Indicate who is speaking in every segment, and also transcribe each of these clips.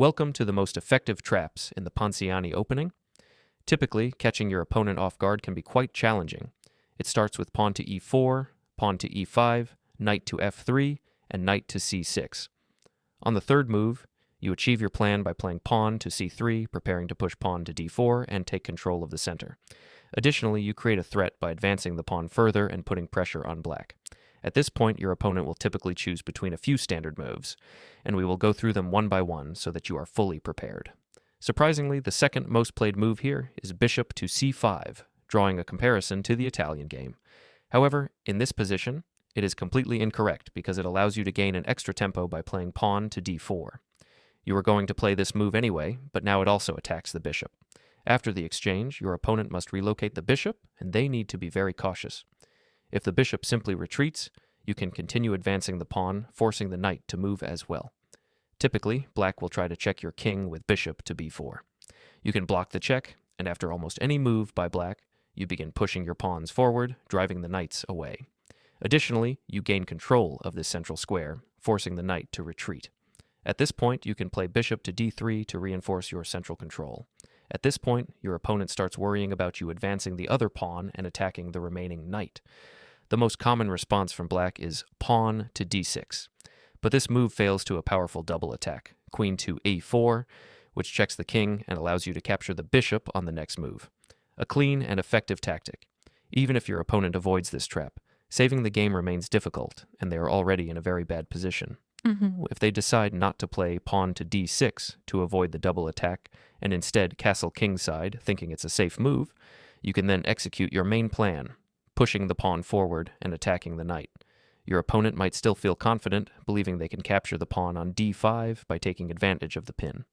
Speaker 1: Welcome to the most effective traps in the Ponziani Opening. Typically, catching your opponent off guard can be quite challenging. It starts with pawn to e4, pawn to e5, knight to f3, and knight to c6. On the third move, you achieve your plan by playing pawn to c3, preparing to push pawn to d4 and take control of the center. Additionally, you create a threat by advancing the pawn further and putting pressure on black. At this point, your opponent will typically choose between a few standard moves, and we will go through them one by one so that you are fully prepared. Surprisingly, the second most played move here is bishop to c5, drawing a comparison to the Italian game. However, in this position, it is completely incorrect because it allows you to gain an extra tempo by playing pawn to d4. You are going to play this move anyway, but now it also attacks the bishop. After the exchange, your opponent must relocate the bishop, and they need to be very cautious. If the bishop simply retreats, you can continue advancing the pawn, forcing the knight to move as well. Typically, black will try to check your king with bishop to b4. You can block the check, and after almost any move by black, you begin pushing your pawns forward, driving the knights away. Additionally, you gain control of this central square, forcing the knight to retreat. At this point, you can play bishop to d3 to reinforce your central control. At this point, your opponent starts worrying about you advancing the other pawn and attacking the remaining knight. The most common response from black is pawn to d6. But this move fails to a powerful double attack, queen to a4, which checks the king and allows you to capture the bishop on the next move. A clean and effective tactic. Even if your opponent avoids this trap, saving the game remains difficult, and they are already in a very bad position. If they decide not to play pawn to d6 to avoid the double attack, and instead castle kingside, thinking it's a safe move, you can then execute your main plan, pushing the pawn forward and attacking the knight. Your opponent might still feel confident, believing they can capture the pawn on d5 by taking advantage of the pin.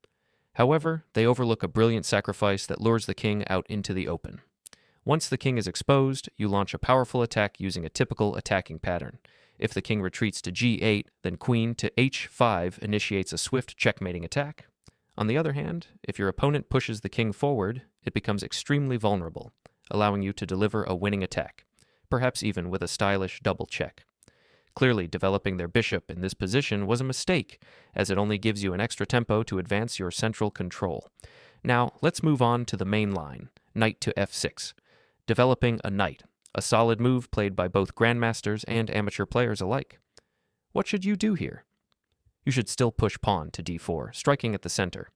Speaker 1: However, they overlook a brilliant sacrifice that lures the king out into the open. Once the king is exposed, you launch a powerful attack using a typical attacking pattern. If the king retreats to g8, then queen to h5 initiates a swift checkmating attack. On the other hand, if your opponent pushes the king forward, it becomes extremely vulnerable, allowing you to deliver a winning attack, perhaps even with a stylish double check. Clearly, developing their bishop in this position was a mistake, as it only gives you an extra tempo to advance your central control. Now, let's move on to the main line, knight to f6. Developing a knight, a solid move played by both grandmasters and amateur players alike. What should you do here? You should still push pawn to d4, striking at the center.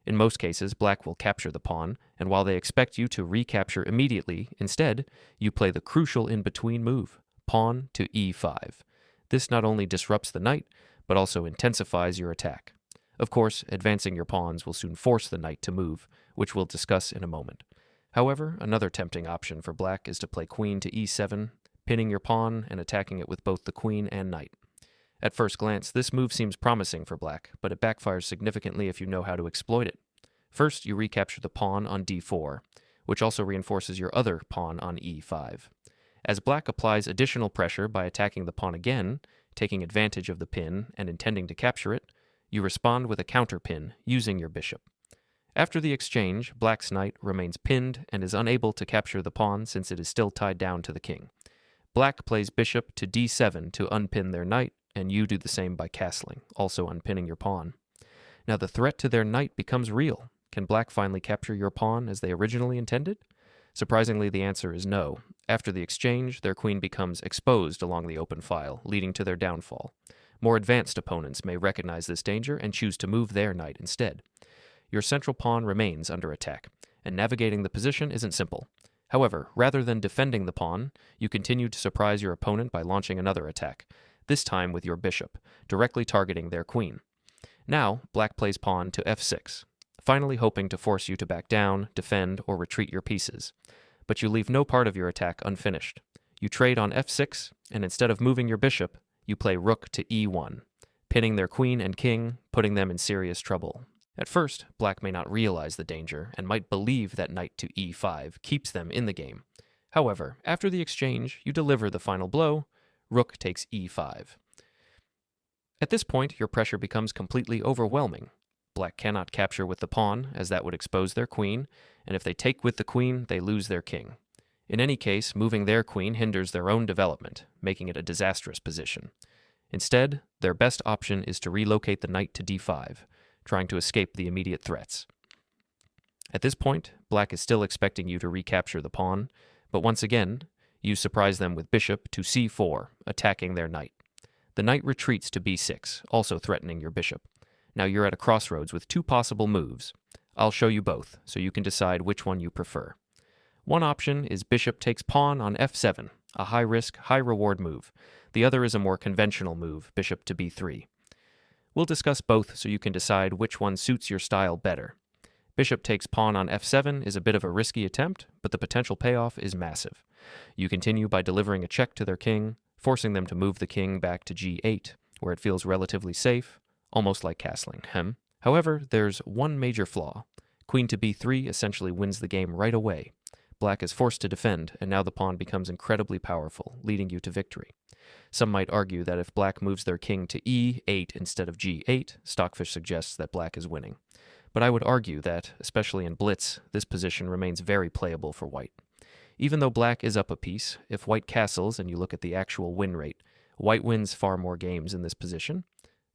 Speaker 1: In most cases, black will capture the pawn, and while they expect you to recapture immediately, instead, you play the crucial in-between move, pawn to e5. This not only disrupts the knight, but also intensifies your attack. Of course, advancing your pawns will soon force the knight to move, which we'll discuss in a moment. However, another tempting option for black is to play queen to e7, pinning your pawn and attacking it with both the queen and knight. At first glance, this move seems promising for black, but it backfires significantly if you know how to exploit it. First, you recapture the pawn on d4, which also reinforces your other pawn on e5. As black applies additional pressure by attacking the pawn again, taking advantage of the pin and intending to capture it, you respond with a counterpin using your bishop. After the exchange, black's knight remains pinned and is unable to capture the pawn since it is still tied down to the king. Black plays bishop to d7 to unpin their knight, and you do the same by castling, also unpinning your pawn. Now the threat to their knight becomes real. Can black finally capture your pawn as they originally intended? Surprisingly, the answer is no. After the exchange, their queen becomes exposed along the open file, leading to their downfall. More advanced opponents may recognize this danger and choose to move their knight instead. Your central pawn remains under attack, and navigating the position isn't simple. However, rather than defending the pawn, you continue to surprise your opponent by launching another attack, this time with your bishop, directly targeting their queen. Now, black plays pawn to f6, finally hoping to force you to back down, defend, or retreat your pieces. But you leave no part of your attack unfinished. You trade on f6, and instead of moving your bishop, you play rook to e1, pinning their queen and king, putting them in serious trouble. At first, black may not realize the danger and might believe that knight to e5 keeps them in the game. However, after the exchange, you deliver the final blow, rook takes e5. At this point, your pressure becomes completely overwhelming. Black cannot capture with the pawn, as that would expose their queen, and if they take with the queen, they lose their king. In any case, moving their queen hinders their own development, making it a disastrous position. Instead, their best option is to relocate the knight to d5, trying to escape the immediate threats. At this point, black is still expecting you to recapture the pawn, but once again, you surprise them with bishop to c4, attacking their knight. The knight retreats to b6, also threatening your bishop. Now you're at a crossroads with two possible moves. I'll show you both, so you can decide which one you prefer. One option is bishop takes pawn on f7, a high-risk, high-reward move. The other is a more conventional move, bishop to b3. We'll discuss both so you can decide which one suits your style better. Bishop takes pawn on f7 is a bit of a risky attempt, but the potential payoff is massive. You continue by delivering a check to their king, forcing them to move the king back to g8, where it feels relatively safe, almost like castling. However, there's one major flaw. Queen to b3 essentially wins the game right away. Black is forced to defend, and now the pawn becomes incredibly powerful, leading you to victory. Some might argue that if black moves their king to e8 instead of g8, Stockfish suggests that black is winning. But I would argue that, especially in blitz, this position remains very playable for white. Even though black is up a piece, if white castles and you look at the actual win rate, white wins far more games in this position.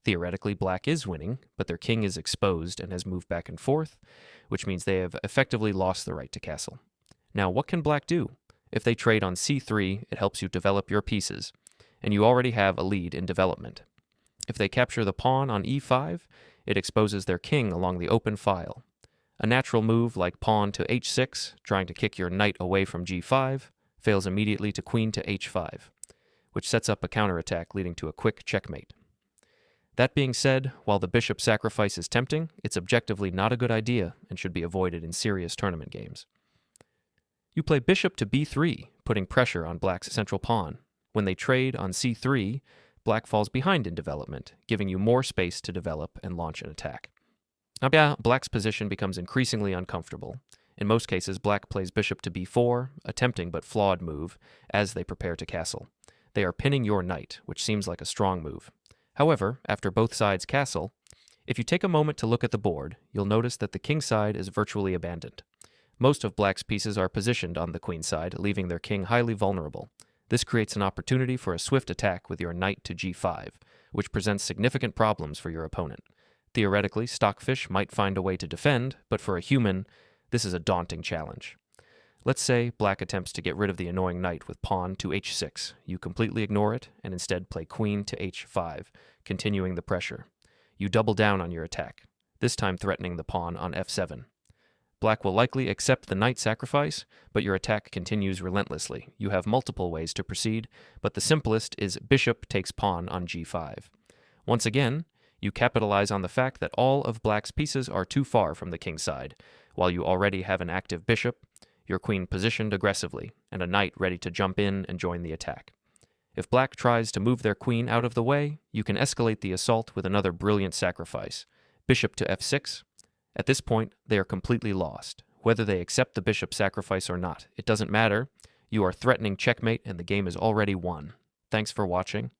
Speaker 1: Theoretically, black is winning, but their king is exposed and has moved back and forth, which means they have effectively lost the right to castle. Now, what can black do? If they trade on c3, it helps you develop your pieces, and you already have a lead in development. If they capture the pawn on e5, it exposes their king along the open file. A natural move like pawn to h6, trying to kick your knight away from g5, fails immediately to queen to h5, which sets up a counterattack leading to a quick checkmate. That being said, while the bishop sacrifice is tempting, it's objectively not a good idea and should be avoided in serious tournament games. You play bishop to b3, putting pressure on black's central pawn. When they trade on c3, black falls behind in development, giving you more space to develop and launch an attack. Now, black's position becomes increasingly uncomfortable. In most cases, black plays bishop to b4, a tempting but flawed move, as they prepare to castle. They are pinning your knight, which seems like a strong move. However, after both sides castle, if you take a moment to look at the board, you'll notice that the king side is virtually abandoned. Most of black's pieces are positioned on the queen side, leaving their king highly vulnerable. This creates an opportunity for a swift attack with your knight to g5, which presents significant problems for your opponent. Theoretically, Stockfish might find a way to defend, but for a human, this is a daunting challenge. Let's say black attempts to get rid of the annoying knight with pawn to h6. You completely ignore it and instead play queen to h5, continuing the pressure. You double down on your attack, this time threatening the pawn on f7. Black will likely accept the knight sacrifice, but your attack continues relentlessly. You have multiple ways to proceed, but the simplest is bishop takes pawn on g5. Once again, you capitalize on the fact that all of black's pieces are too far from the king's side. While you already have an active bishop, your queen positioned aggressively, and a knight ready to jump in and join the attack. If black tries to move their queen out of the way, you can escalate the assault with another brilliant sacrifice, bishop to f6. At this point, they are completely lost. Whether they accept the bishop sacrifice or not, it doesn't matter. You are threatening checkmate and the game is already won. Thanks for watching.